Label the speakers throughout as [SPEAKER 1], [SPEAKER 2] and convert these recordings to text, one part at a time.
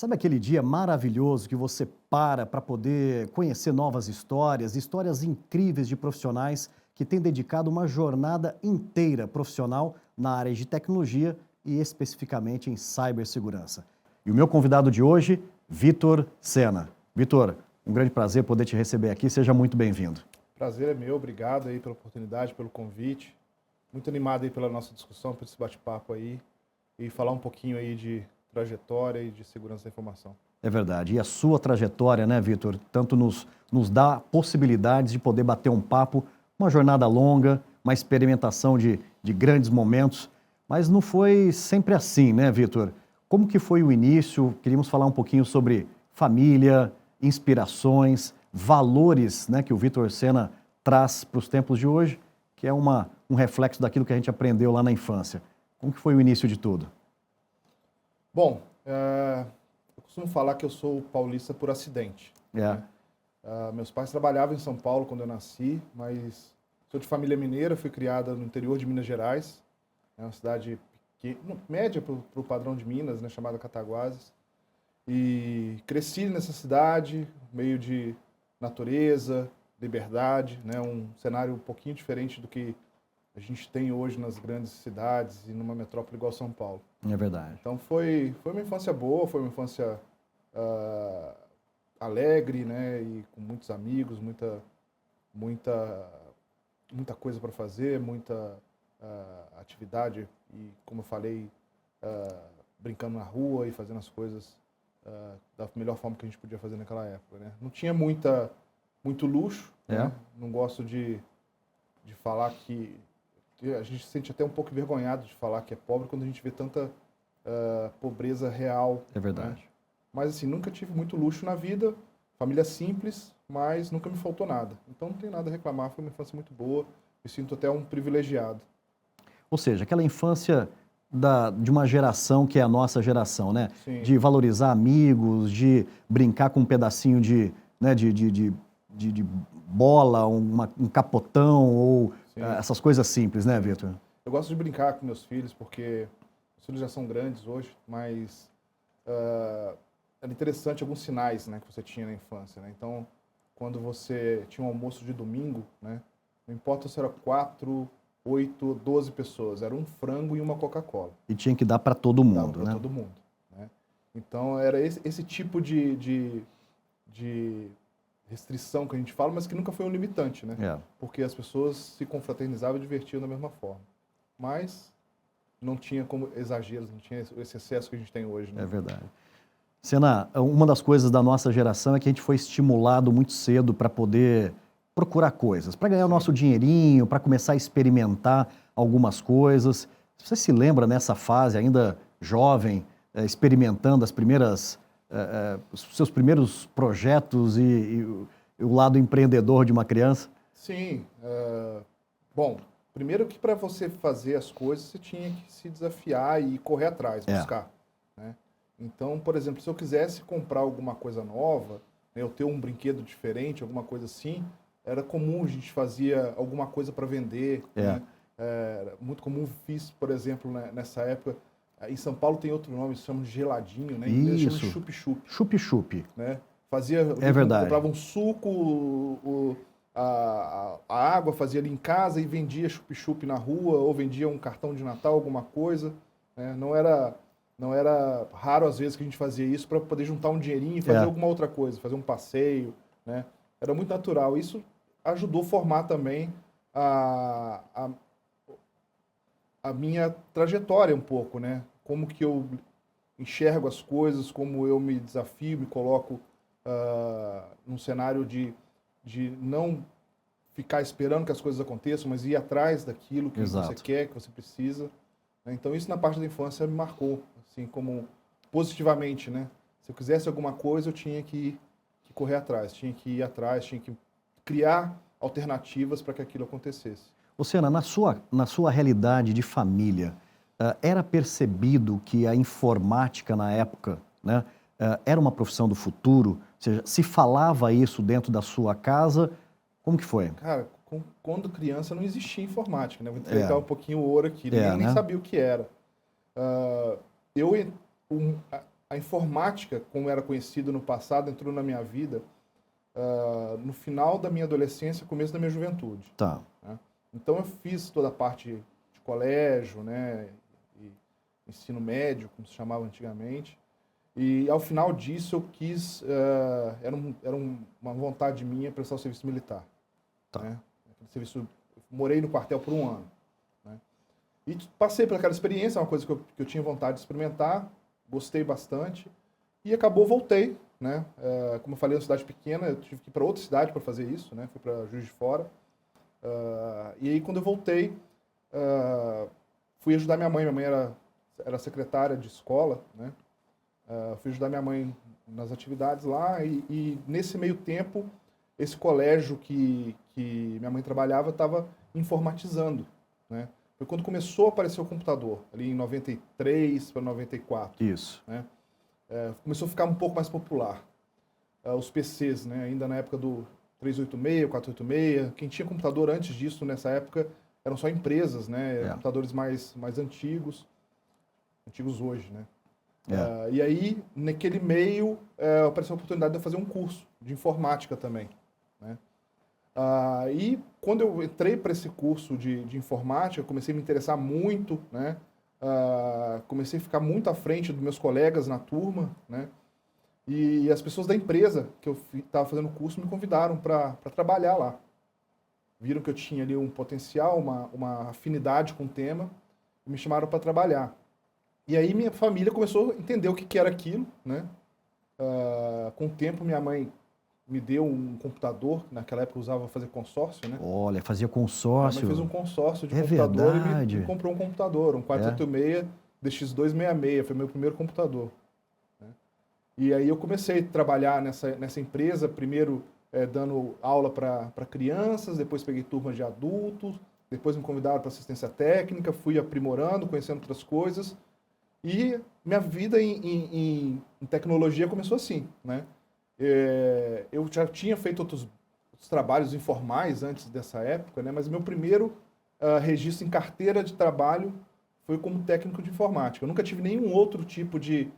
[SPEAKER 1] Sabe aquele dia maravilhoso que você para poder conhecer novas histórias, histórias incríveis de profissionais que têm dedicado uma jornada inteira profissional na área de tecnologia e especificamente em cibersegurança. E o meu convidado de hoje, Vitor Sena. Vitor, um grande prazer poder te receber aqui, seja muito bem-vindo.
[SPEAKER 2] Prazer é meu, obrigado aí pela oportunidade, pelo convite. Muito animado aí pela nossa discussão, por esse bate-papo aí e falar um pouquinho aí de trajetória e de segurança da informação.
[SPEAKER 1] É verdade. E a sua trajetória, né, Vitor, tanto nos dá possibilidades de poder bater um papo, uma jornada longa, uma experimentação de grandes momentos, mas não foi sempre assim, né, Vitor? Como que foi o início? Queríamos falar um pouquinho sobre família, inspirações, valores, né, que o Vitor Sena traz para os tempos de hoje, que é um reflexo daquilo que a gente aprendeu lá na infância. Como que foi o início de tudo?
[SPEAKER 2] Bom, eu costumo falar que eu sou paulista por acidente. Né? Meus pais trabalhavam em São Paulo quando eu nasci, mas sou de família mineira, fui criada no interior de Minas Gerais, é uma cidade média para o padrão de Minas, né, chamada Cataguases. E cresci nessa cidade, meio de natureza, liberdade, né, um cenário um pouquinho diferente do que a gente tem hoje nas grandes cidades e numa metrópole igual São Paulo.
[SPEAKER 1] É verdade.
[SPEAKER 2] Então foi uma infância boa, foi uma infância alegre, né, e com muitos amigos, muita coisa para fazer, muita atividade e, como eu falei, brincando na rua e fazendo as coisas da melhor forma que a gente podia fazer naquela época, né? Não tinha muito luxo, né? Não gosto de falar que a gente se sente até um pouco envergonhado de falar que é pobre quando a gente vê tanta pobreza real.
[SPEAKER 1] É verdade.
[SPEAKER 2] Né? Mas assim, nunca tive muito luxo na vida, família simples, mas nunca me faltou nada. Então não tem nada a reclamar, foi uma infância muito boa, me sinto até um privilegiado.
[SPEAKER 1] Ou seja, aquela infância de uma geração que é a nossa geração, né?
[SPEAKER 2] Sim.
[SPEAKER 1] De valorizar amigos, de brincar com um pedacinho de bola, um capotão ou essas coisas simples, né, Vitor?
[SPEAKER 2] Eu gosto de brincar com meus filhos porque os filhos já são grandes hoje, mas era interessante alguns sinais, né, que você tinha na infância, né? Então, quando você tinha um almoço de domingo, né, não importa se era 4, 8, 12 pessoas, era um frango e uma Coca-Cola.
[SPEAKER 1] E tinha que dar para todo mundo,
[SPEAKER 2] né? Para todo mundo, né? Então, era esse tipo de restrição que a gente fala, mas que nunca foi um limitante, né? Porque as pessoas se confraternizavam e divertiam da mesma forma. Mas não tinha como exageros, não tinha esse excesso que a gente tem hoje, né?
[SPEAKER 1] É verdade. Sena, uma das coisas da nossa geração é que a gente foi estimulado muito cedo para poder procurar coisas, para ganhar o nosso dinheirinho, para começar a experimentar algumas coisas. Você se lembra nessa fase, ainda jovem, experimentando os seus primeiros projetos e o lado empreendedor de uma criança?
[SPEAKER 2] Sim. Bom, primeiro que para você fazer as coisas, você tinha que se desafiar e correr atrás, buscar. Né? Então, por exemplo, se eu quisesse comprar alguma coisa nova, né, eu ter um brinquedo diferente, alguma coisa assim, era comum, a gente fazia alguma coisa para vender. Né? Era muito comum, fiz, por exemplo, né, nessa época, em São Paulo tem outro nome, se chama de geladinho, né? Em inglês chama de chup-chup.
[SPEAKER 1] Chup-chup.
[SPEAKER 2] Né?
[SPEAKER 1] Verdade.
[SPEAKER 2] Comprava um suco, a água, fazia ali em casa e vendia chup-chup na rua, ou vendia um cartão de Natal, alguma coisa. Né? Não era raro, às vezes, que a gente fazia isso para poder juntar um dinheirinho e fazer alguma outra coisa, fazer um passeio. Né? Era muito natural. Isso ajudou a formar também a minha trajetória um pouco, né? Como que eu enxergo as coisas, como eu me desafio, me coloco num cenário de não ficar esperando que as coisas aconteçam, mas ir atrás daquilo que você quer, que você precisa. Né? Então isso na parte da infância me marcou, assim, como positivamente, né? Se eu quisesse alguma coisa, eu tinha que correr atrás, tinha que ir atrás, tinha que criar alternativas para que aquilo acontecesse.
[SPEAKER 1] Sena, na sua realidade de família, era percebido que a informática na época, né, era uma profissão do futuro? Ou seja, se falava isso dentro da sua casa, como que foi?
[SPEAKER 2] Cara, quando criança não existia informática, né? Vou entregar um pouquinho o ouro aqui, ninguém nem sabia o que era. a informática, como era conhecido no passado, entrou na minha vida no final da minha adolescência, começo da minha juventude.
[SPEAKER 1] Tá.
[SPEAKER 2] Né? Então eu fiz toda a parte de colégio, né, e ensino médio, como se chamava antigamente. E ao final disso eu quis, era uma vontade minha prestar o serviço militar.
[SPEAKER 1] Tá.
[SPEAKER 2] Né? Morei no quartel por 1 ano. Né? E passei por aquela experiência, uma coisa que eu tinha vontade de experimentar, gostei bastante e voltei. Né? Como eu falei, uma cidade pequena, eu tive que ir para outra cidade para fazer isso, né? Fui para Juiz de Fora. E aí quando eu voltei, fui ajudar minha mãe. Minha mãe era secretária de escola, né? Fui ajudar minha mãe nas atividades lá e nesse meio tempo, esse colégio que minha mãe trabalhava estava informatizando, né? Foi quando começou a aparecer o computador, ali em 93 para 94.
[SPEAKER 1] Isso.
[SPEAKER 2] Né? Começou a ficar um pouco mais popular. Os PCs, né? Ainda na época do 386, 486. Quem tinha computador antes disso, nessa época, eram só empresas, né? Computadores mais antigos. Antigos hoje, né? E aí, naquele meio, apareceu a oportunidade de eu fazer um curso de informática também. Né? E quando eu entrei para esse curso de informática, comecei a me interessar muito, né? Comecei a ficar muito à frente dos meus colegas na turma, né? E as pessoas da empresa que eu estava fazendo o curso me convidaram para trabalhar lá. Viram que eu tinha ali um potencial, uma afinidade com o tema, e me chamaram para trabalhar. E aí minha família começou a entender o que era aquilo, né? Com o tempo minha mãe me deu um computador, naquela época eu usava fazer consórcio, né?
[SPEAKER 1] Olha, fazia consórcio.
[SPEAKER 2] Minha mãe fez um consórcio de computador
[SPEAKER 1] verdade.
[SPEAKER 2] e me comprou um computador, um 486 DX266, foi meu primeiro computador. Né? E aí eu comecei a trabalhar nessa empresa, primeiro dando aula para crianças, depois peguei turmas de adultos, depois me convidaram para assistência técnica, fui aprimorando, conhecendo outras coisas. E minha vida em tecnologia começou assim, né? Eu já tinha feito outros trabalhos informais antes dessa época, né? Mas meu primeiro registro em carteira de trabalho foi como técnico de informática. Eu nunca tive nenhum outro tipo de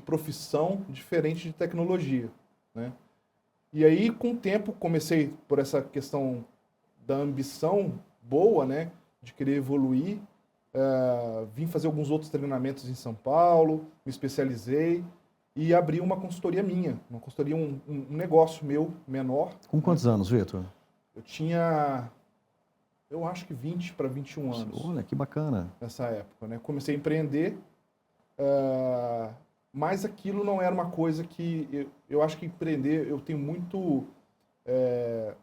[SPEAKER 2] profissão diferente de tecnologia, né? E aí, com o tempo, comecei por essa questão da ambição boa, né? De querer evoluir. Vim fazer alguns outros treinamentos em São Paulo, me especializei e abri uma consultoria minha, uma consultoria, um negócio meu menor.
[SPEAKER 1] Com quantos anos, Vitor?
[SPEAKER 2] Eu tinha, eu acho que 20 para 21 anos.
[SPEAKER 1] Olha, que bacana.
[SPEAKER 2] Nessa época, né? Comecei a empreender, mas aquilo não era uma coisa que... Eu acho que empreender, eu tenho muito...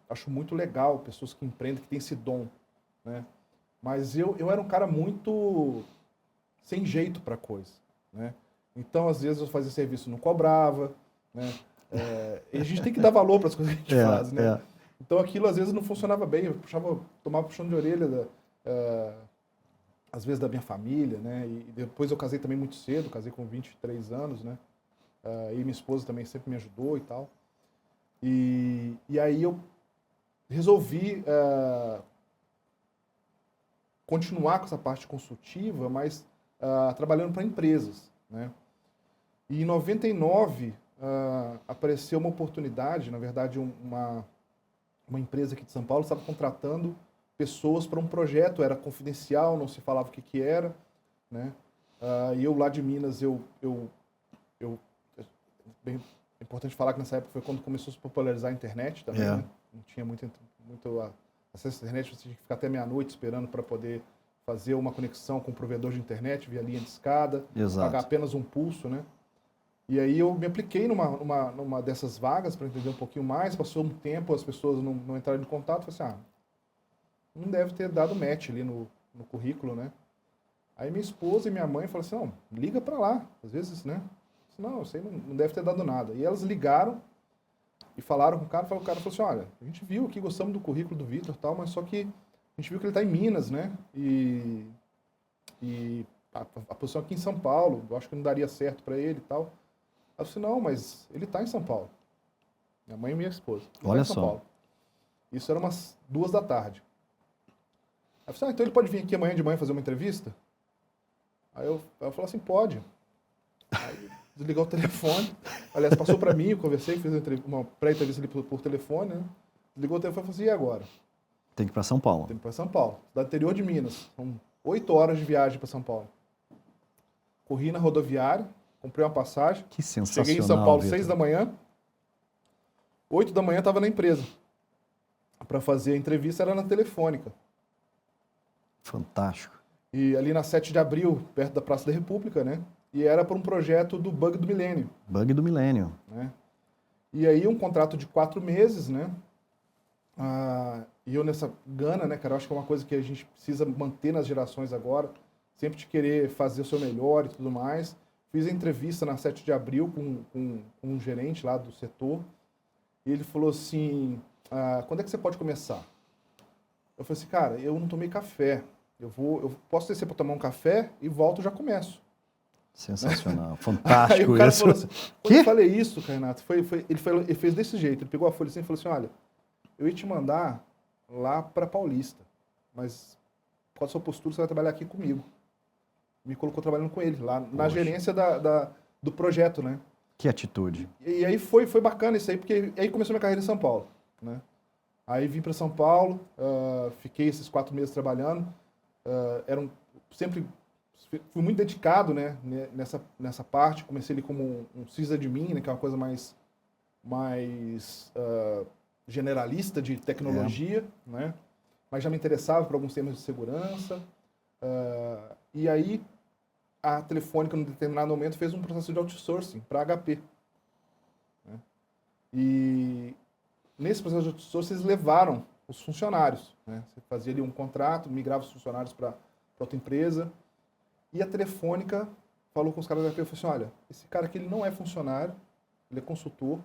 [SPEAKER 2] acho muito legal pessoas que empreendem, que têm esse dom, né? Mas eu era um cara muito sem jeito para coisa, né? Então, às vezes, eu fazia serviço e não cobrava, né? E a gente tem que dar valor para as coisas que a gente faz, né? Então, aquilo, às vezes, não funcionava bem. Eu tomava puxão de orelha, às vezes, da minha família, né? E depois eu casei também muito cedo, casei com 23 anos, né? E minha esposa também sempre me ajudou e tal. E aí eu resolvi... continuar com essa parte consultiva, mas trabalhando para empresas, né? E em 99 apareceu uma oportunidade, na verdade uma empresa aqui de São Paulo estava contratando pessoas para um projeto, era confidencial, não se falava o que era, né? E eu lá de Minas, bem importante falar que nessa época foi quando começou a se popularizar a internet também, né? Não tinha muito acesso à internet, você tinha que ficar até meia-noite esperando para poder fazer uma conexão com o provedor de internet via linha de escada, pagar apenas um pulso, né? E aí eu me apliquei numa dessas vagas para entender um pouquinho mais, passou um tempo, as pessoas não entraram em contato, falei assim, não deve ter dado match ali no currículo, né? Aí minha esposa e minha mãe falaram assim, não, liga para lá, às vezes, né? Não, isso aí não deve ter dado nada. E elas ligaram e falaram com o cara falou assim, olha, a gente viu aqui, gostamos do currículo do Vitor e tal, mas só que a gente viu que ele está em Minas, né? E a posição aqui em São Paulo, eu acho que não daria certo para ele e tal. Eu disse, não, mas ele está em São Paulo. Minha mãe e minha esposa.
[SPEAKER 1] Olha
[SPEAKER 2] São
[SPEAKER 1] só.
[SPEAKER 2] Paulo. Isso era umas 2 da tarde. Eu disse, então ele pode vir aqui amanhã de manhã fazer uma entrevista? Aí eu falei assim, pode. Aí desligar o telefone. Aliás, passou para mim, eu conversei, fiz uma pré-entrevista ali por telefone, né? Desligou o telefone e falou assim, e agora?
[SPEAKER 1] Tem que ir para São Paulo.
[SPEAKER 2] Tem que ir para São Paulo, cidade interior de Minas. São 8 horas de viagem para São Paulo. Corri na rodoviária, comprei uma passagem.
[SPEAKER 1] Que sensacional,
[SPEAKER 2] cheguei em São Paulo
[SPEAKER 1] Vitor.
[SPEAKER 2] 6 da manhã. 8 da manhã estava na empresa. Para fazer a entrevista era na Telefônica.
[SPEAKER 1] Fantástico.
[SPEAKER 2] E ali na 7 de abril, perto da Praça da República, né? E era para um projeto do Bug do Milênio.
[SPEAKER 1] Bug do Milênio.
[SPEAKER 2] Né? E aí um contrato de 4 meses, né? E eu nessa gana, né, cara? Eu acho que é uma coisa que a gente precisa manter nas gerações agora. Sempre de querer fazer o seu melhor e tudo mais. Fiz a entrevista na 7 de abril com um gerente lá do setor. E ele falou assim, quando é que você pode começar? Eu falei assim, cara, eu não tomei café. Eu posso descer para tomar um café e volto e já começo.
[SPEAKER 1] Sensacional, fantástico
[SPEAKER 2] Aí o cara
[SPEAKER 1] isso.
[SPEAKER 2] falou assim, quando eu falei isso, Renato, ele fez desse jeito. Ele pegou a folha assim e falou assim, olha, eu ia te mandar lá para Paulista, mas com a sua postura você vai trabalhar aqui comigo. Me colocou trabalhando com ele, lá na gerência do projeto, né?
[SPEAKER 1] Que atitude.
[SPEAKER 2] E aí foi bacana isso aí, porque aí começou minha carreira em São Paulo, né? Aí vim para São Paulo, fiquei esses 4 meses trabalhando, sempre fui muito dedicado, né, nessa parte. Comecei ali como um sysadmin, né, que é uma coisa mais generalista de tecnologia, né? Mas já me interessava por alguns temas de segurança. E aí a Telefônica, num determinado momento, fez um processo de outsourcing para HP. Né? E nesse processo de outsourcing, eles levaram os funcionários. Né? Você fazia ali um contrato, migrava os funcionários para outra empresa. E a Telefônica falou com os caras da HP e falou assim, olha, esse cara aqui ele não é funcionário, ele é consultor,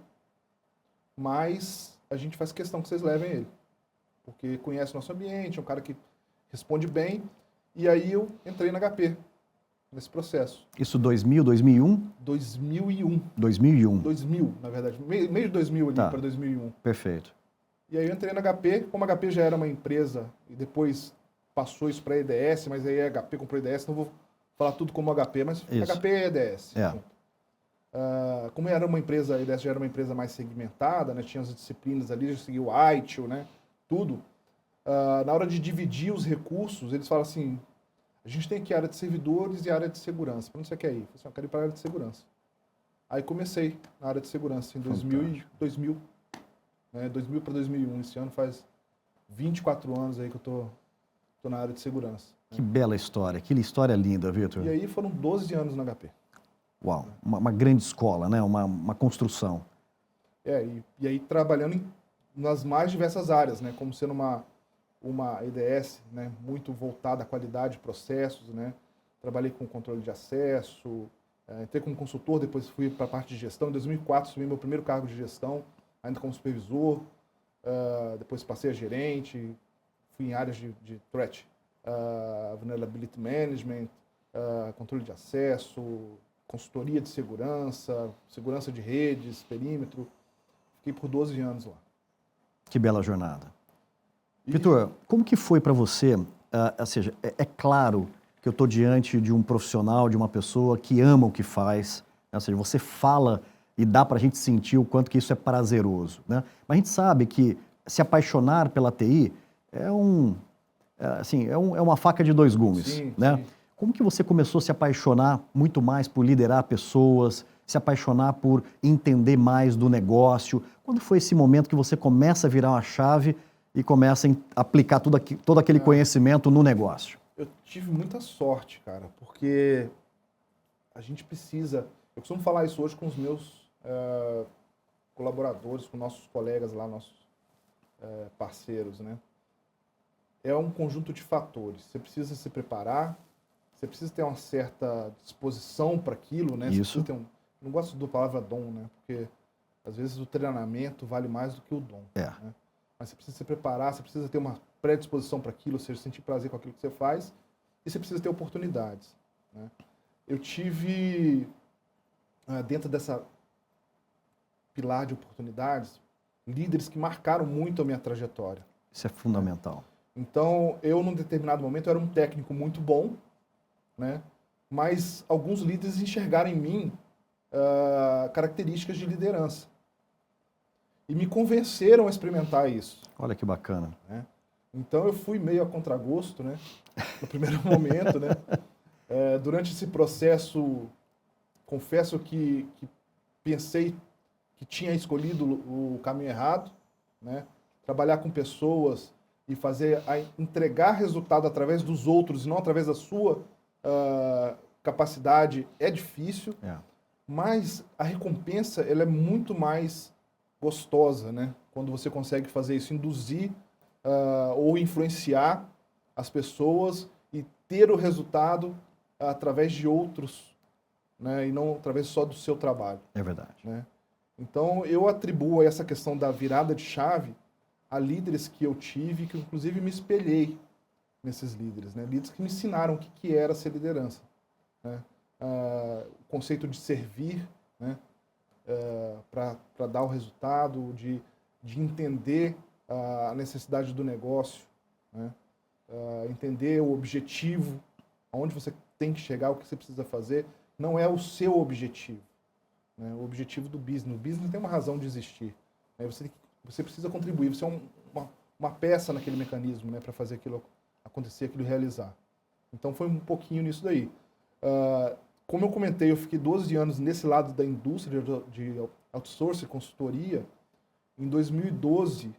[SPEAKER 2] mas a gente faz questão que vocês levem ele. Porque conhece o nosso ambiente, é um cara que responde bem. E aí eu entrei na HP, nesse processo.
[SPEAKER 1] Isso 2000, 2001?
[SPEAKER 2] 2001.
[SPEAKER 1] 2001.
[SPEAKER 2] 2000, na verdade. Meio de 2000 ali para 2001.
[SPEAKER 1] Perfeito.
[SPEAKER 2] E aí eu entrei na HP, como a HP já era uma empresa, e depois passou isso para a EDS, mas aí a HP comprou a EDS, não vou falar tudo como HP, mas
[SPEAKER 1] isso.
[SPEAKER 2] HP é EDS.
[SPEAKER 1] É.
[SPEAKER 2] Como era uma empresa, a EDS já era uma empresa mais segmentada, né? Tinha as disciplinas ali, já seguia o ITIL, né? Tudo. Na hora de dividir os recursos, eles falam assim, a gente tem aqui área de servidores e área de segurança. Para onde você quer ir? Eu falei assim, eu quero ir para a área de segurança. Aí comecei na área de segurança em 2000, né, 2000 para 2001. Esse ano faz 24 anos aí que eu tô na área de segurança.
[SPEAKER 1] Que bela história, que história linda, Vitor.
[SPEAKER 2] E aí foram 12 anos na HP.
[SPEAKER 1] Uau, uma grande escola, né? Uma construção.
[SPEAKER 2] E aí trabalhando nas mais diversas áreas, né? Como sendo uma EDS, né, muito voltada à qualidade de processos, né? Trabalhei com controle de acesso, entrei como consultor, depois fui para a parte de gestão. Em 2004 assumi meu primeiro cargo de gestão, ainda como supervisor, depois passei a gerente, fui em áreas de threat, vulnerability management, controle de acesso, consultoria de segurança, segurança de redes, perímetro. Fiquei por 12 anos lá.
[SPEAKER 1] Que bela jornada. Vitor, como que foi para você, ou seja, é claro que eu estou diante de um profissional, de uma pessoa que ama o que faz, né? Ou seja, você fala e dá para a gente sentir o quanto que isso é prazeroso, né? Mas a gente sabe que se apaixonar pela TI é uma faca de dois gumes,
[SPEAKER 2] sim,
[SPEAKER 1] né?
[SPEAKER 2] Sim.
[SPEAKER 1] Como que você começou a se apaixonar muito mais por liderar pessoas, se apaixonar por entender mais do negócio? Quando foi esse momento que você começa a virar uma chave e começa a aplicar todo aquele conhecimento no negócio?
[SPEAKER 2] Eu tive muita sorte, cara, porque a gente precisa... Eu costumo falar isso hoje com os meus colaboradores, com nossos colegas lá, nossos parceiros, né? É um conjunto de fatores. Você precisa se preparar, você precisa ter uma certa disposição para aquilo, né?
[SPEAKER 1] Isso.
[SPEAKER 2] Você precisa ter não gosto da palavra dom, né? Porque às vezes o treinamento vale mais do que o dom. Né? Mas você precisa se preparar, você precisa ter uma predisposição para aquilo, ou seja, sentir prazer com aquilo que você faz, e você precisa ter oportunidades. Né? Eu tive, dentro dessa pilar de oportunidades, líderes que marcaram muito a minha trajetória.
[SPEAKER 1] Isso é fundamental.
[SPEAKER 2] Então, eu, num determinado momento, era um técnico muito bom, né? Mas alguns líderes enxergaram em mim características de liderança. E me convenceram a experimentar isso.
[SPEAKER 1] Olha que bacana.
[SPEAKER 2] Né? Então eu fui meio a contragosto, né? No primeiro momento, né? Durante esse processo, confesso que pensei que tinha escolhido o caminho errado, né? Trabalhar com pessoas e entregar resultado através dos outros e não através da sua capacidade é difícil, mas a recompensa ela é muito mais gostosa, né? Quando você consegue fazer isso, induzir ou influenciar as pessoas e ter o resultado através de outros, né? E não através só do seu trabalho.
[SPEAKER 1] É verdade.
[SPEAKER 2] Né? Então, eu atribuo essa questão da virada de chave a líderes que eu tive, que inclusive me espelhei nesses líderes, né? Líderes que me ensinaram o que era ser liderança. Né? O conceito de servir, né? Para dar o resultado, de entender a necessidade do negócio, né? Entender o objetivo, aonde você tem que chegar, o que você precisa fazer, não é o seu objetivo. Né? O objetivo do business. O business tem uma razão de existir. Né? Você precisa contribuir, você é uma peça naquele mecanismo, né? Para fazer aquilo acontecer, aquilo realizar. Então foi um pouquinho nisso daí. Como eu comentei, eu fiquei 12 anos nesse lado da indústria de outsourcing, consultoria. Em 2012,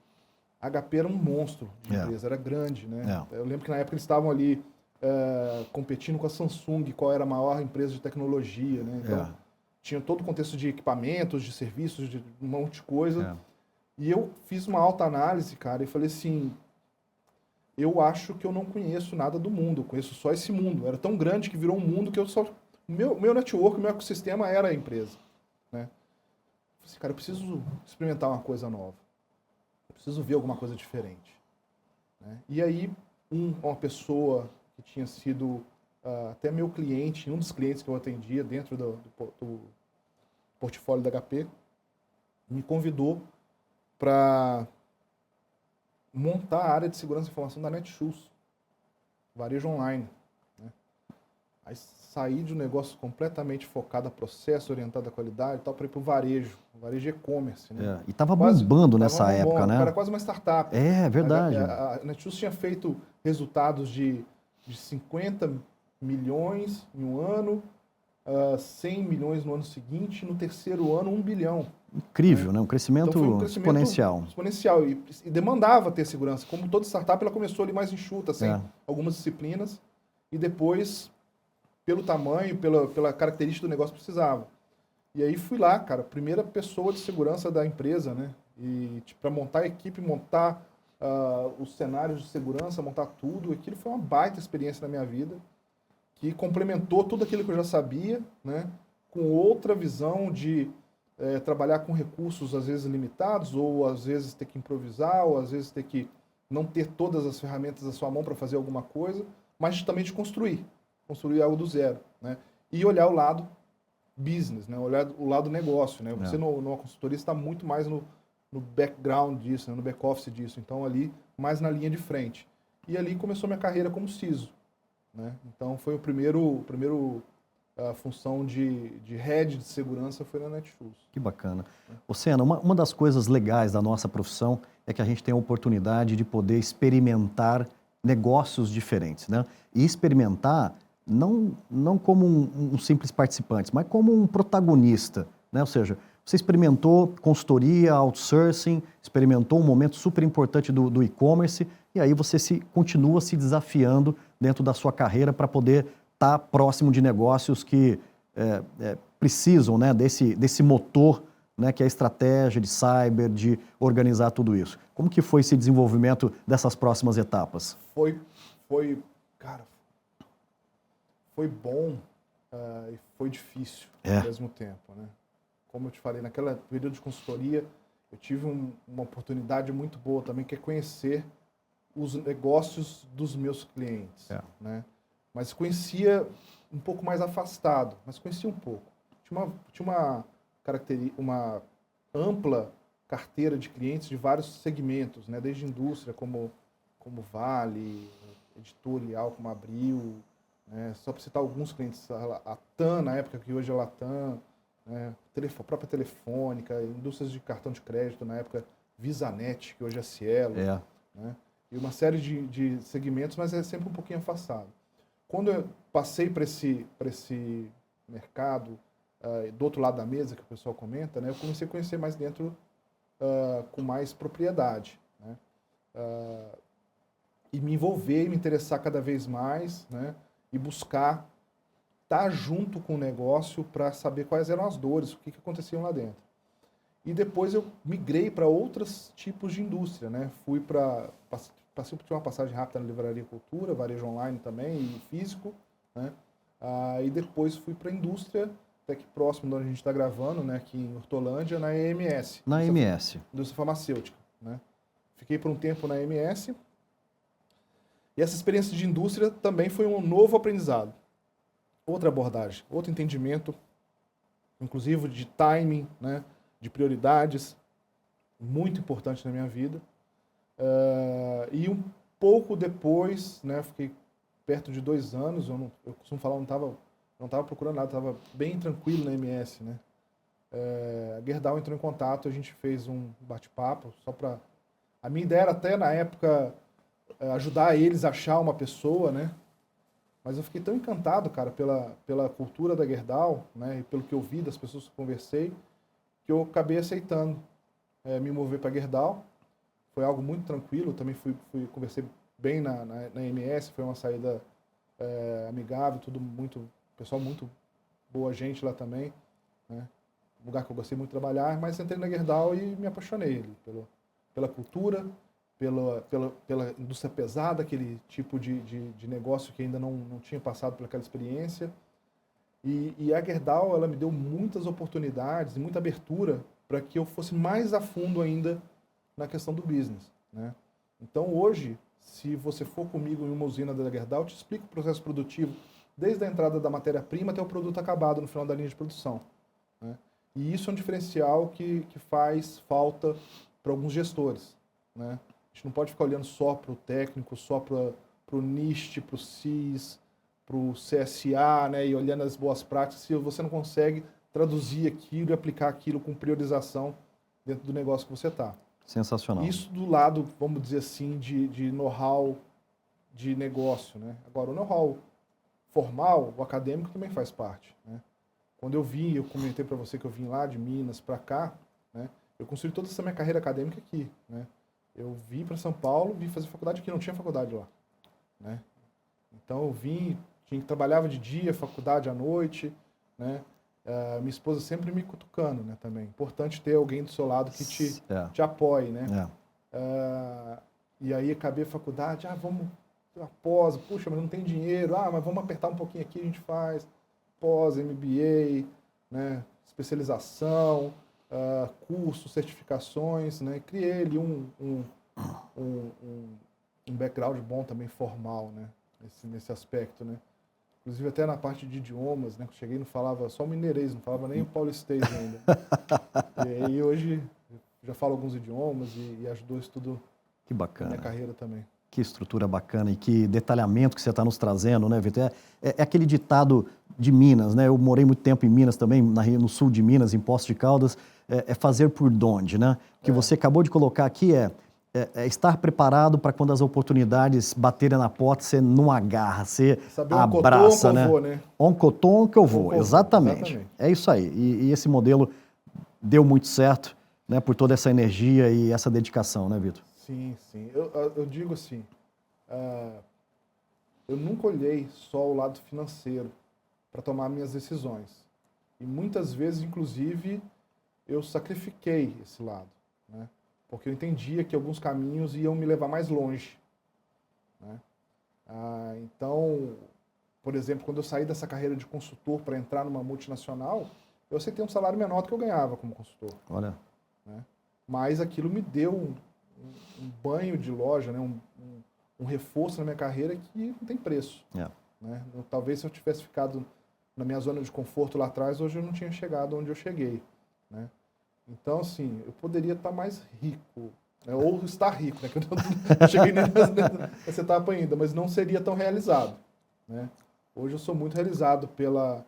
[SPEAKER 2] a HP era um monstro de empresa, era grande. Né? Eu lembro que na época eles estavam ali competindo com a Samsung, qual era a maior empresa de tecnologia. Né? Então, tinha todo o contexto de equipamentos, de serviços, de um monte de coisa. E eu fiz uma alta análise, cara, e falei assim, eu acho que eu não conheço nada do mundo, eu conheço só esse mundo. Era tão grande que virou um mundo que eu só... Meu network, meu ecossistema era a empresa. Né? Eu falei assim, cara, eu preciso experimentar uma coisa nova. Eu preciso ver alguma coisa diferente. Né? E aí, uma pessoa que tinha sido até meu cliente, um dos clientes que eu atendia dentro do portfólio da HP, me convidou para montar a área de segurança e informação da Netshoes, varejo online. Né? Aí saí de um negócio completamente focado a processo, orientado à qualidade, tal, para ir para o varejo e-commerce. Né?
[SPEAKER 1] E estava bombando nessa época, né?
[SPEAKER 2] Era quase uma startup.
[SPEAKER 1] É verdade.
[SPEAKER 2] A Netshoes tinha feito resultados de 50 milhões em um ano, 100 milhões no ano seguinte, no terceiro ano, 1 bilhão.
[SPEAKER 1] Incrível, né? Um crescimento, então, foi um crescimento
[SPEAKER 2] exponencial. E demandava ter segurança. Como toda startup, ela começou ali mais enxuta, sem algumas disciplinas, e depois, pelo tamanho, pela característica do negócio, precisava. E aí fui lá, cara, primeira pessoa de segurança da empresa, né? E para montar a equipe, montar os cenários de segurança, montar tudo. Aquilo foi uma baita experiência na minha vida, que complementou tudo aquilo que eu já sabia, né? Com outra visão de trabalhar com recursos às vezes limitados, ou às vezes ter que improvisar, ou às vezes ter que não ter todas as ferramentas à sua mão para fazer alguma coisa, mas também de construir algo do zero, né? E olhar o lado business, né? Olhar o lado negócio, né? Você numa consultoria está muito mais no background disso, né? No back office disso, então ali mais na linha de frente. E ali começou minha carreira como CISO, né? Então foi a função de head de segurança foi na Netshoes.
[SPEAKER 1] Que bacana. Senna, uma das coisas legais da nossa profissão é que a gente tem a oportunidade de poder experimentar negócios diferentes, né? E experimentar não como um simples participante, mas como um protagonista, né? Ou seja, você experimentou consultoria, outsourcing, experimentou um momento super importante do e-commerce e aí você continua se desafiando dentro da sua carreira para poder estar próximo de negócios que precisam, né, desse motor, né, que é a estratégia de cyber, de organizar tudo isso. Como que foi esse desenvolvimento dessas próximas etapas?
[SPEAKER 2] Cara, foi bom e foi difícil ao mesmo tempo, né? Como eu te falei, naquela período de consultoria, eu tive uma oportunidade muito boa também, que é conhecer os negócios dos meus clientes, né? Mas conhecia um pouco mais afastado, mas conhecia um pouco. Tinha uma ampla carteira de clientes de vários segmentos, né? Desde indústria, como Vale, editorial, como Abril, né? Só para citar alguns clientes, a TAM, na época que hoje é Latam, né? A própria Telefônica, indústrias de cartão de crédito, na época Visanet, que hoje é Cielo, né? E uma série de segmentos, mas é sempre um pouquinho afastado. Quando eu passei para esse mercado, do outro lado da mesa, que o pessoal comenta, né, eu comecei a conhecer mais dentro, com mais propriedade, né? E me envolver, me interessar cada vez mais, né? E buscar estar junto com o negócio para saber quais eram as dores, o que aconteciam lá dentro. E depois eu migrei para outros tipos de indústria, né? Passei por uma passagem rápida na Livraria Cultura, varejo online também, e físico, né? E depois fui para a indústria, até aqui próximo de onde a gente está gravando, né? Aqui em Hortolândia, na EMS.
[SPEAKER 1] Na EMS.
[SPEAKER 2] Indústria farmacêutica, né? Fiquei por um tempo na EMS. E essa experiência de indústria também foi um novo aprendizado. Outra abordagem, outro entendimento, inclusive de timing, né? De prioridades, muito importante na minha vida. E um pouco depois, né, fiquei perto de 2 anos, eu costumo falar, não estava procurando nada, estava bem tranquilo na MS, né? A Gerdau entrou em contato, a gente fez um bate-papo, só para... A minha ideia era até, na época, ajudar eles a achar uma pessoa, né? Mas eu fiquei tão encantado, cara, pela cultura da Gerdau, né, e pelo que eu vi das pessoas que conversei, que eu acabei aceitando me mover para a Gerdau. Foi algo muito tranquilo, também conversei bem na MS, foi uma saída amigável, tudo muito, pessoal muito boa gente lá também, né? Um lugar que eu gostei muito de trabalhar, mas entrei na Gerdau e me apaixonei pela cultura, pela indústria pesada, aquele tipo de negócio que ainda não tinha passado por aquela experiência. E a Gerdau, ela me deu muitas oportunidades e muita abertura para que eu fosse mais a fundo ainda na questão do business, né? Então, hoje, se você for comigo em uma usina da Gerdau, eu te explico o processo produtivo, desde a entrada da matéria-prima até o produto acabado no final da linha de produção, né? E isso é um diferencial que faz falta para alguns gestores, né? A gente não pode ficar olhando só para o técnico, só para o NIST, para o CIS, para o CSA, né, e olhando as boas práticas, se você não consegue traduzir aquilo e aplicar aquilo com priorização dentro do negócio que você está.
[SPEAKER 1] Sensacional.
[SPEAKER 2] Isso do lado, vamos dizer assim, de know-how de negócio, né? Agora, o know-how formal, o acadêmico também faz parte, né? Quando eu comentei para você que eu vim lá de Minas para cá, né, eu construí toda essa minha carreira acadêmica aqui, né? Eu vim para São Paulo, vim fazer faculdade aqui, não tinha faculdade lá, né? Então eu vim, trabalhava de dia, faculdade à noite, né? Minha esposa sempre me cutucando, né, também. Importante ter alguém do seu lado que te apoie, né? E aí acabei a faculdade, vamos pós, puxa, mas não tem dinheiro, mas vamos apertar um pouquinho aqui, a gente faz pós, MBA, né? Especialização, cursos, certificações, né? Criei ali um background bom também formal, né? Nesse aspecto, né? Inclusive até na parte de idiomas, né? Eu cheguei e não falava só o mineirês, não falava nem o paulistês ainda. E aí hoje já falo alguns idiomas e ajudou isso tudo.
[SPEAKER 1] Que bacana.
[SPEAKER 2] Na minha carreira também.
[SPEAKER 1] Que estrutura bacana e que detalhamento que você está nos trazendo, né, Vitor? É aquele ditado de Minas, né? Eu morei muito tempo em Minas também, no sul de Minas, em Poços de Caldas, é fazer por donde, né? O que você acabou de colocar aqui é estar preparado para quando as oportunidades baterem na porta, você não agarra, você abraça, né? Oncotom que eu vou, exatamente. É isso aí. E esse modelo deu muito certo, né? Por toda essa energia e essa dedicação, né, Vitor?
[SPEAKER 2] Sim, sim. Eu digo assim, eu nunca olhei só o lado financeiro para tomar minhas decisões. E muitas vezes, inclusive, eu sacrifiquei esse lado, né? Porque eu entendia que alguns caminhos iam me levar mais longe, né? Então, por exemplo, quando eu saí dessa carreira de consultor para entrar numa multinacional, eu aceitei um salário menor do que eu ganhava como consultor.
[SPEAKER 1] Olha.
[SPEAKER 2] Né? Mas aquilo me deu um banho de loja, né? Um reforço na minha carreira que não tem preço. Né? Talvez se eu tivesse ficado na minha zona de conforto lá atrás, hoje eu não tinha chegado onde eu cheguei, né? Então, assim, eu poderia estar mais rico, né? Ou estar rico, né? Que eu não cheguei nessa etapa ainda, mas não seria tão realizado, né? Hoje eu sou muito realizado pela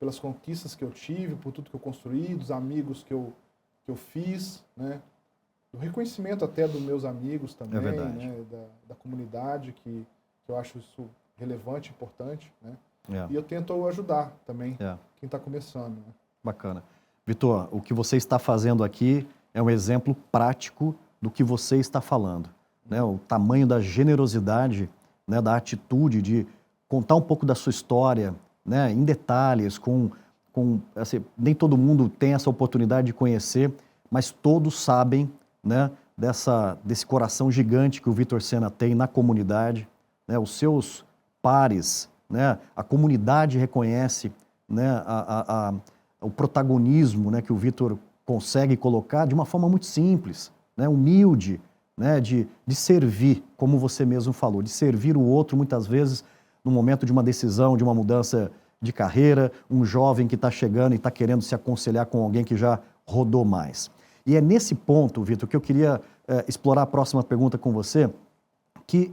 [SPEAKER 2] pelas conquistas que eu tive, por tudo que eu construí, dos amigos que eu fiz, né? Do reconhecimento até dos meus amigos também, né? Da comunidade, que eu acho isso relevante, importante, né? E eu tento ajudar também quem está começando. Né?
[SPEAKER 1] Bacana. Vitor, o que você está fazendo aqui é um exemplo prático do que você está falando. Né? O tamanho da generosidade, né? Da atitude de contar um pouco da sua história, né? Em detalhes, assim, nem todo mundo tem essa oportunidade de conhecer, mas todos sabem, né? Desse coração gigante que o Vitor Sena tem na comunidade, né? Os seus pares, né? A comunidade reconhece, né? O protagonismo, né? Que o Vitor consegue colocar de uma forma muito simples, né? Humilde, né? De servir, como você mesmo falou, de servir o outro muitas vezes no momento de uma decisão, de uma mudança de carreira, um jovem que está chegando e está querendo se aconselhar com alguém que já rodou mais. E é nesse ponto, Vitor, que eu queria explorar a próxima pergunta com você, que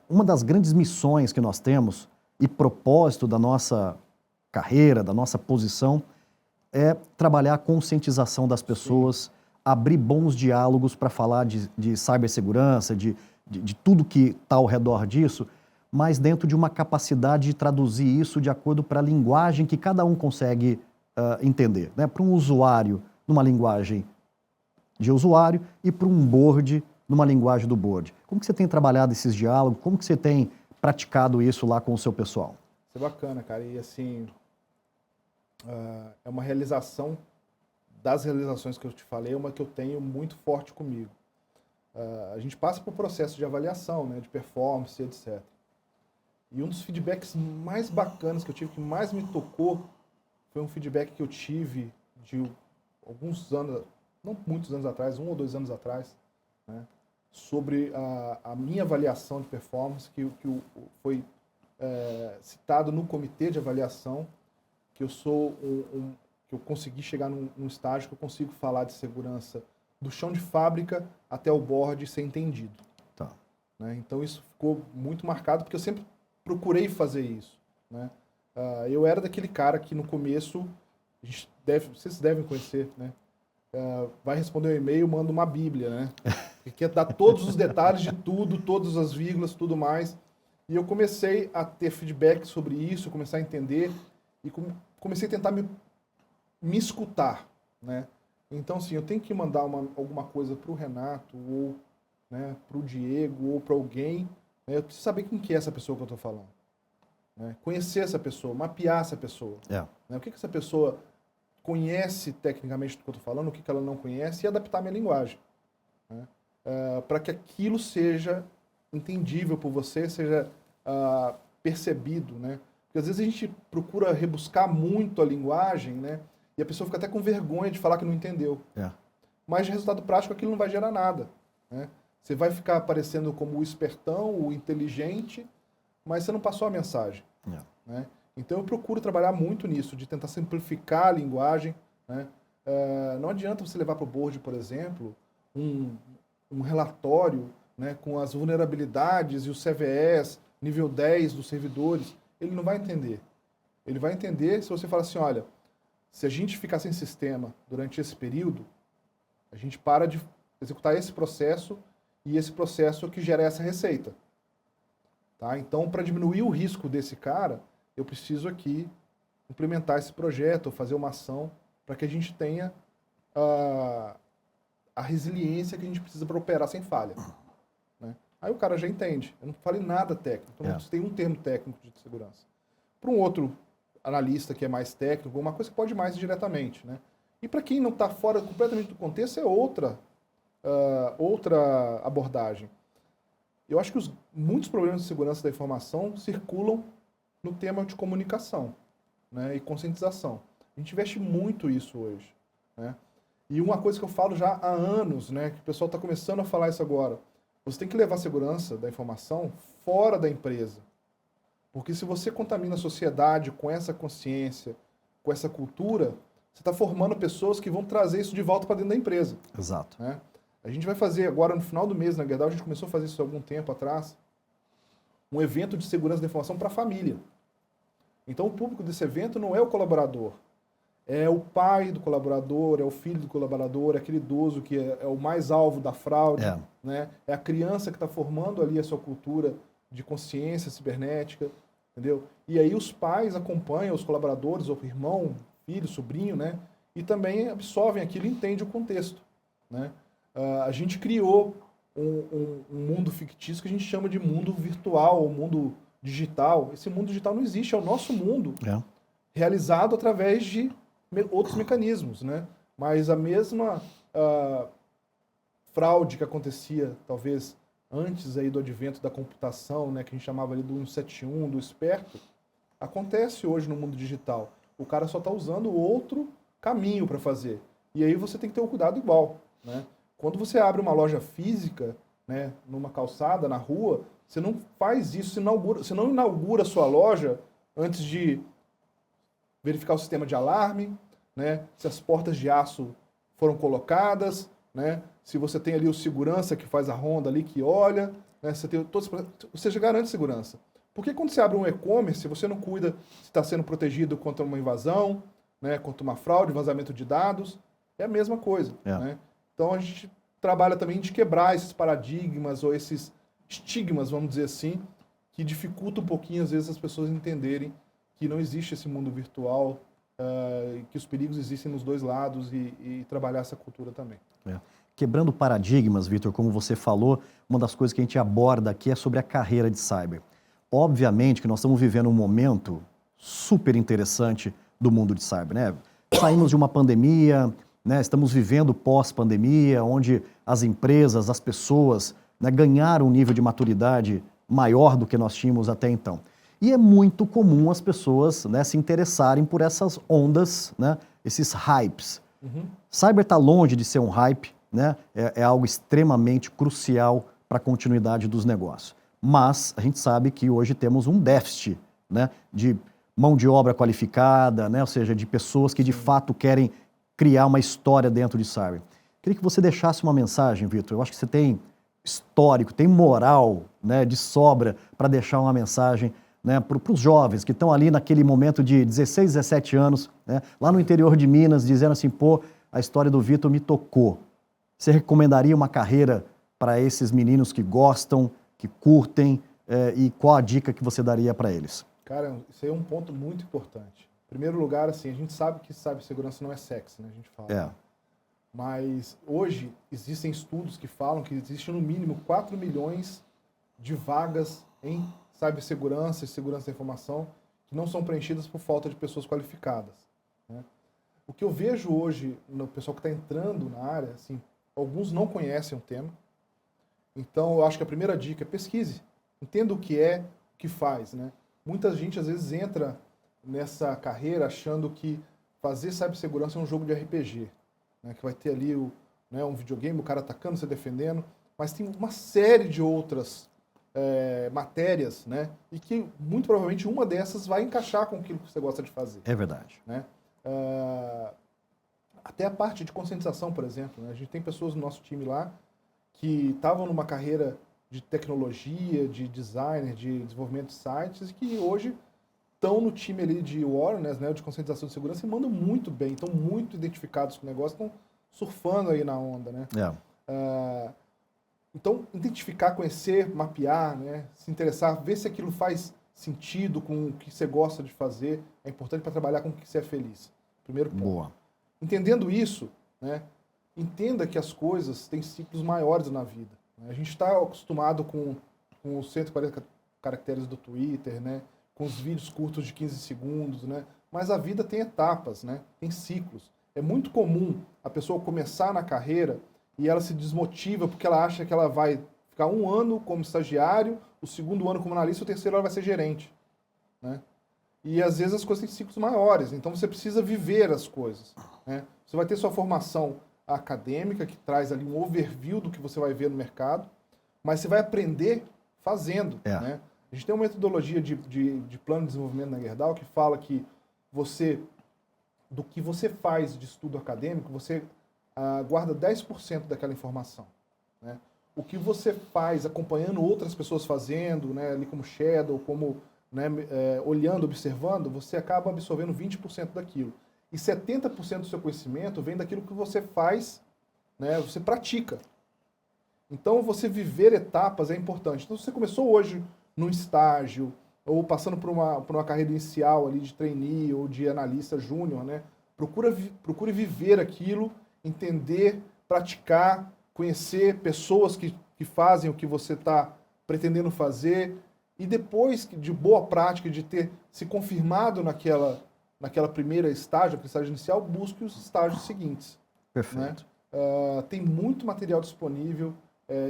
[SPEAKER 1] uma das grandes missões que nós temos e propósito da nossa carreira, da nossa posição, é trabalhar a conscientização das pessoas, abrir bons diálogos para falar de cibersegurança, de tudo que está ao redor disso, mas dentro de uma capacidade de traduzir isso de acordo para a linguagem que cada um consegue entender. Né? Para um usuário, numa linguagem de usuário, e para um board, numa linguagem do board. Como que você tem trabalhado esses diálogos? Como que você tem praticado isso lá com o seu pessoal?
[SPEAKER 2] Isso é bacana, cara. E assim, é uma realização das realizações que eu te falei, uma que eu tenho muito forte comigo. A gente passa por processo de avaliação, né, de performance, etc. E um dos feedbacks mais bacanas que eu tive, que mais me tocou, foi um feedback que eu tive de alguns anos, não muitos anos atrás, 1 ou 2 anos atrás, né, sobre a minha avaliação de performance, que foi citado no comitê de avaliação, que eu sou que eu consegui chegar num estágio que eu consigo falar de segurança do chão de fábrica até o board e ser entendido.
[SPEAKER 1] Tá.
[SPEAKER 2] Né? Então isso ficou muito marcado, porque eu sempre procurei fazer isso. Né? Eu era daquele cara que no começo, vocês devem conhecer, né? Vai responder um e-mail, manda uma bíblia, né? Que quer dar todos os detalhes de tudo, todas as vírgulas, tudo mais. E eu comecei a ter feedback sobre isso, comecei a entender e comecei a tentar me escutar, né? Então, assim, eu tenho que mandar alguma coisa para o Renato, ou né, para o Diego, ou para alguém. Né? Eu preciso saber quem que é essa pessoa que eu estou falando. Né? Conhecer essa pessoa, mapear essa pessoa. Né? O que essa pessoa conhece tecnicamente do que eu estou falando, o que ela não conhece, e adaptar a minha linguagem. Né? Para que aquilo seja entendível por você, seja percebido. Né? Porque às vezes a gente procura rebuscar muito a linguagem, né? E a pessoa fica até com vergonha de falar que não entendeu. Mas de resultado prático aquilo não vai gerar nada. Né? Você vai ficar aparecendo como o espertão, o inteligente, mas você não passou a mensagem. Né? Então eu procuro trabalhar muito nisso, de tentar simplificar a linguagem. Né? Não adianta você levar para o board, por exemplo, um relatório, né, com as vulnerabilidades e os CVEs, nível 10 dos servidores. Ele não vai entender. Ele vai entender se você falar assim, olha, se a gente ficar sem sistema durante esse período, a gente para de executar esse processo e esse processo é o que gera essa receita. Tá? Então, para diminuir o risco desse cara, eu preciso aqui implementar esse projeto, ou fazer uma ação para que a gente tenha a resiliência que a gente precisa para operar sem falha. Né? Aí o cara já entende. Eu não falei nada técnico, então não tem um termo técnico de segurança. Para um outro analista que é mais técnico, uma coisa que pode ir mais diretamente. Né? E para quem não está fora completamente do contexto, é outra abordagem. Eu acho que muitos problemas de segurança da informação circulam no tema de comunicação, né, e conscientização. A gente investe muito isso hoje. Né? E uma coisa que eu falo já há anos, né, que o pessoal está começando a falar isso agora, você tem que levar a segurança da informação fora da empresa. Porque se você contamina a sociedade com essa consciência, com essa cultura, você está formando pessoas que vão trazer isso de volta para dentro da empresa.
[SPEAKER 1] Exato.
[SPEAKER 2] Né? A gente vai fazer agora, no final do mês, na Gerdau, a gente começou a fazer isso há algum tempo atrás, um evento de segurança da informação para a família. Então o público desse evento não é o colaborador, é o pai do colaborador, é o filho do colaborador, é aquele idoso que é o mais alvo da fraude, né? É a criança que está formando ali a sua cultura de consciência cibernética, entendeu? E aí os pais acompanham os colaboradores, ou irmão, filho, sobrinho, né? E também absorvem aquilo e entendem o contexto, né? A gente criou um mundo fictício que a gente chama de mundo virtual, ou mundo digital. Esse mundo digital não existe, é o nosso mundo realizado através de outros mecanismos, né? Mas a mesma fraude que acontecia, talvez, antes aí do advento da computação, né, que a gente chamava ali do 171, do esperto, acontece hoje no mundo digital. O cara só está usando outro caminho para fazer. E aí você tem que ter um cuidado igual, né? Quando você abre uma loja física, né, numa calçada, na rua, você não faz isso, você não inaugura a sua loja antes de verificar o sistema de alarme, né, se as portas de aço foram colocadas, né, se você tem ali o segurança que faz a ronda ali, que olha, né, você já garante segurança. Porque quando você abre um e-commerce, você não cuida se está sendo protegido contra uma invasão, né, contra uma fraude, vazamento de dados, é a mesma coisa. Né? Então a gente trabalha também de quebrar esses paradigmas ou esses estigmas, vamos dizer assim, que dificultam um pouquinho, às vezes, as pessoas entenderem que não existe esse mundo virtual, que os perigos existem nos dois lados e trabalhar essa cultura também.
[SPEAKER 1] Quebrando paradigmas, Vitor, como você falou, uma das coisas que a gente aborda aqui é sobre a carreira de cyber. Obviamente que nós estamos vivendo um momento super interessante do mundo de cyber, né? Saímos de uma pandemia, né? Estamos vivendo pós-pandemia, onde as empresas, as pessoas, né, ganharam um nível de maturidade maior do que nós tínhamos até então. E é muito comum as pessoas, né, se interessarem por essas ondas, né, esses hypes. Cyber está longe de ser um hype, né? É algo extremamente crucial para a continuidade dos negócios. Mas a gente sabe que hoje temos um déficit, né, de mão de obra qualificada, né, ou seja, de pessoas que de fato querem criar uma história dentro de cyber. Queria que você deixasse uma mensagem, Vitor. Eu acho que você tem histórico, tem moral, né, de sobra para deixar uma mensagem, né, para os jovens que estão ali naquele momento de 16, 17 anos, né, lá no interior de Minas, dizendo assim, pô, a história do Vitor me tocou. Você recomendaria uma carreira para esses meninos que gostam, que curtem, e qual a dica que você daria para eles?
[SPEAKER 2] Cara, isso aí é um ponto muito importante. Em primeiro lugar, assim, a gente sabe que cibersegurança não é sexy, né? A gente fala. Mas hoje existem estudos que falam que existe no mínimo 4 milhões de vagas em cibersegurança e segurança da informação que não são preenchidas por falta de pessoas qualificadas, né? O que eu vejo hoje no pessoal que está entrando na área, assim, alguns não conhecem o tema. Então, eu acho que a primeira dica é pesquise. Entenda o que é, o que faz, né? Muita gente, às vezes, entra nessa carreira achando que fazer cibersegurança é um jogo de RPG, né? Que vai ter ali um videogame, o cara atacando, você defendendo. Mas tem uma série de outras matérias, né? E que, muito provavelmente, uma dessas vai encaixar com aquilo que você gosta de fazer.
[SPEAKER 1] É verdade.
[SPEAKER 2] Né? Até a parte de conscientização, por exemplo, né? A gente tem pessoas no nosso time lá que estavam numa carreira de tecnologia, de designer, de desenvolvimento de sites, que hoje estão no time ali de awareness, né, de conscientização de segurança, e mandam muito bem, estão muito identificados com o negócio, estão surfando aí na onda, né? Então, identificar, conhecer, mapear, né, se interessar, ver se aquilo faz sentido com o que você gosta de fazer, é importante para trabalhar com o que você é feliz. Primeiro ponto.
[SPEAKER 1] Boa.
[SPEAKER 2] Entendendo isso, né, entenda que as coisas têm ciclos maiores na vida. Né? A gente está acostumado com os 140 caracteres do Twitter, né, com os vídeos curtos de 15 segundos, né, mas a vida tem etapas, né, tem ciclos. É muito comum a pessoa começar na carreira e ela se desmotiva porque ela acha que ela vai ficar 1 ano como estagiário, o 2º ano como analista, o 3º ela vai ser gerente, né? E às vezes as coisas têm ciclos maiores, então você precisa viver as coisas, né? Você vai ter sua formação acadêmica, que traz ali um overview do que você vai ver no mercado, mas você vai aprender fazendo, né? A gente tem uma metodologia de plano de desenvolvimento na Gerdau que fala que do que você faz de estudo acadêmico, você guarda 10% daquela informação, né? O que você faz acompanhando outras pessoas fazendo, né, ali como Shadow, como né, olhando, observando, você acaba absorvendo 20% daquilo. E 70% do seu conhecimento vem daquilo que você faz, né, você pratica. Então, você viver etapas é importante. Então, se você começou hoje num estágio, ou passando por uma carreira inicial ali de trainee ou de analista júnior, né, procure viver aquilo, entender, praticar, conhecer pessoas que fazem o que você está pretendendo fazer, e depois de boa prática, de ter se confirmado naquela primeira estágio, aquele estágio inicial, busque os estágios seguintes.
[SPEAKER 1] Perfeito.
[SPEAKER 2] Né? Tem muito material disponível,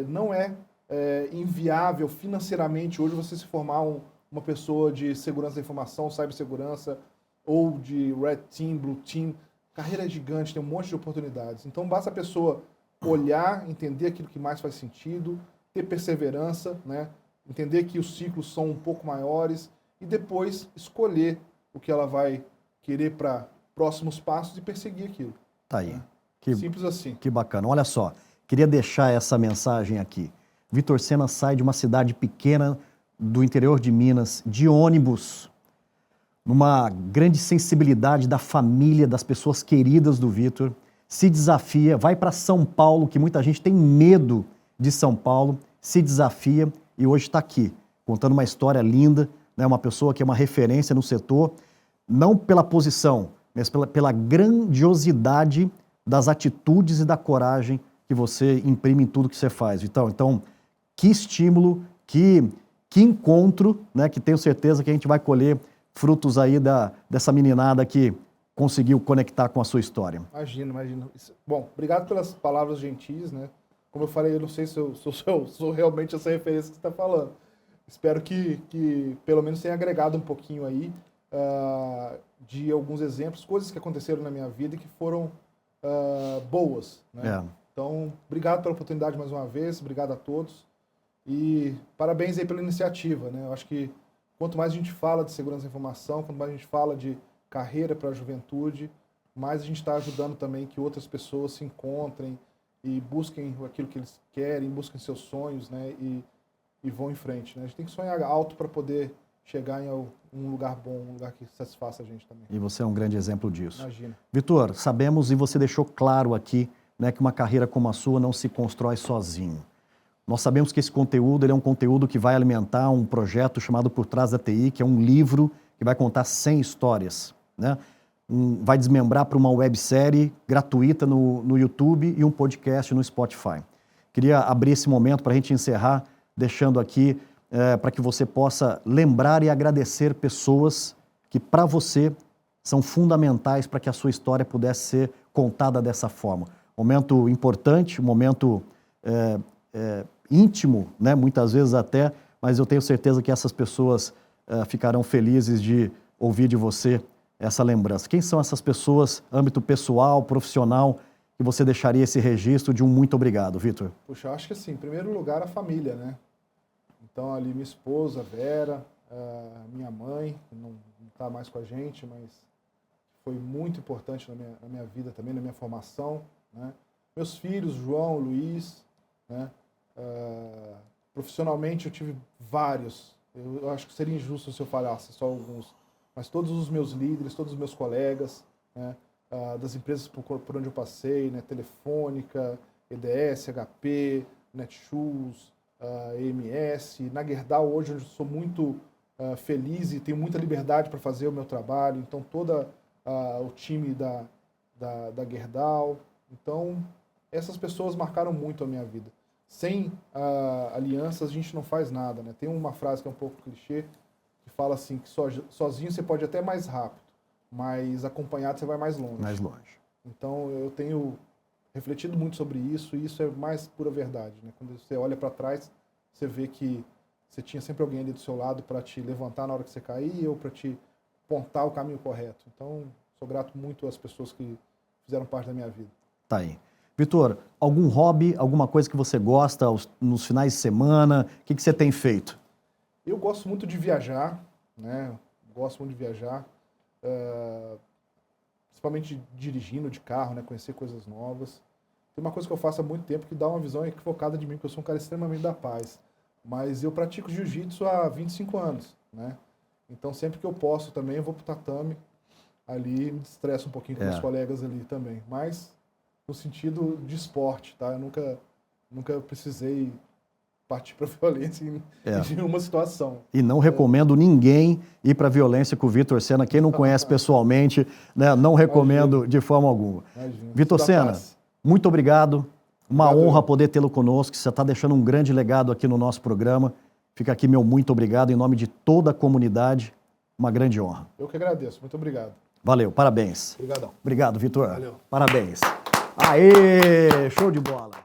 [SPEAKER 2] não é inviável financeiramente hoje você se formar uma pessoa de segurança da informação, cibersegurança, ou de Red Team, Blue Team. Carreira é gigante, tem um monte de oportunidades. Então basta a pessoa olhar, entender aquilo que mais faz sentido, ter perseverança, né? Entender que os ciclos são um pouco maiores e depois escolher o que ela vai querer para próximos passos e perseguir aquilo.
[SPEAKER 1] Tá aí.
[SPEAKER 2] Né? Simples assim.
[SPEAKER 1] Que bacana. Olha só, queria deixar essa mensagem aqui. Vitor Sena sai de uma cidade pequena do interior de Minas, de ônibus, numa grande sensibilidade da família, das pessoas queridas do Vitor, se desafia, vai para São Paulo, que muita gente tem medo de São Paulo, se desafia e hoje está aqui, contando uma história linda, né? Uma pessoa que é uma referência no setor, não pela posição, mas pela grandiosidade das atitudes e da coragem que você imprime em tudo que você faz, Vitão. Então, que estímulo, que encontro, né? Que tenho certeza que a gente vai colher frutos aí dessa meninada que conseguiu conectar com a sua história.
[SPEAKER 2] Imagino. Bom, obrigado pelas palavras gentis, né? Como eu falei, eu não sei se eu sou realmente essa referência que você está falando. Espero que pelo menos tenha agregado um pouquinho aí de alguns exemplos, coisas que aconteceram na minha vida e que foram boas, né? Então, obrigado pela oportunidade mais uma vez, obrigado a todos e parabéns aí pela iniciativa, né? Eu acho que quanto mais a gente fala de segurança da informação, quanto mais a gente fala de carreira para a juventude, mais a gente está ajudando também que outras pessoas se encontrem e busquem aquilo que eles querem, busquem seus sonhos, né? E vão em frente, né? A gente tem que sonhar alto para poder chegar em um lugar bom, um lugar que satisfaça a gente também.
[SPEAKER 1] E você é um grande exemplo disso.
[SPEAKER 2] Imagina.
[SPEAKER 1] Vitor, sabemos e você deixou claro aqui, né, que uma carreira como a sua não se constrói sozinho. Nós sabemos que esse conteúdo ele é um conteúdo que vai alimentar um projeto chamado Por Trás da TI, que é um livro que vai contar 100 histórias, né? Vai desmembrar para uma websérie gratuita no YouTube e um podcast no Spotify. Queria abrir esse momento para a gente encerrar, deixando aqui para que você possa lembrar e agradecer pessoas que, para você, são fundamentais para que a sua história pudesse ser contada dessa forma. Momento importante, momento íntimo, né? Muitas vezes até, mas eu tenho certeza que essas pessoas ficarão felizes de ouvir de você essa lembrança. Quem são essas pessoas, âmbito pessoal, profissional, que você deixaria esse registro de um muito obrigado, Vitor?
[SPEAKER 2] Puxa, eu acho que assim, em primeiro lugar a família, né? Então ali minha esposa, Vera, minha mãe, que não está mais com a gente, mas foi muito importante na minha vida também, na minha formação, né? Meus filhos, João, Luiz, né? Profissionalmente eu tive vários, eu acho que seria injusto se eu falasse só alguns, mas todos os meus líderes, todos os meus colegas, né? Das empresas por onde eu passei, né? Telefônica, EDS, HP, Netshoes, EMS, na Gerdau hoje eu sou muito feliz e tenho muita liberdade para fazer o meu trabalho, então todo o time da Gerdau, então essas pessoas marcaram muito a minha vida. Sem alianças a gente não faz nada, né? Tem uma frase que é um pouco clichê, que fala assim, que sozinho você pode ir até mais rápido, mas acompanhado você vai mais longe.
[SPEAKER 1] Mais longe.
[SPEAKER 2] Então eu tenho refletido muito sobre isso, e isso é mais pura verdade, né? Quando você olha para trás, você vê que você tinha sempre alguém ali do seu lado para te levantar na hora que você cair ou para te apontar o caminho correto. Então, sou grato muito às pessoas que fizeram parte da minha vida.
[SPEAKER 1] Tá aí. Vitor, algum hobby, alguma coisa que você gosta nos finais de semana? O que você tem feito?
[SPEAKER 2] Eu gosto muito de viajar, né? Gosto muito de viajar, principalmente dirigindo de carro, né? Conhecer coisas novas. Tem uma coisa que eu faço há muito tempo que dá uma visão equivocada de mim, porque eu sou um cara extremamente da paz. Mas eu pratico jiu-jitsu há 25 anos, né? Então, sempre que eu posso também, eu vou pro tatame ali, me estresso um pouquinho com os colegas ali também. Mas no sentido de esporte, tá? Eu nunca precisei partir para violência em nenhuma situação.
[SPEAKER 1] E não recomendo ninguém ir para violência com o Vitor Sena. Quem não conhece pessoalmente, né, não recomendo de forma alguma. Vitor Sena, muito obrigado. Uma honra poder tê-lo conosco. Você está deixando um grande legado aqui no nosso programa. Fica aqui meu muito obrigado em nome de toda a comunidade. Uma grande honra.
[SPEAKER 2] Eu que agradeço. Muito obrigado.
[SPEAKER 1] Valeu, parabéns.
[SPEAKER 2] Obrigadão.
[SPEAKER 1] Obrigado, Vitor.
[SPEAKER 2] Valeu.
[SPEAKER 1] Parabéns. Aê, show de bola.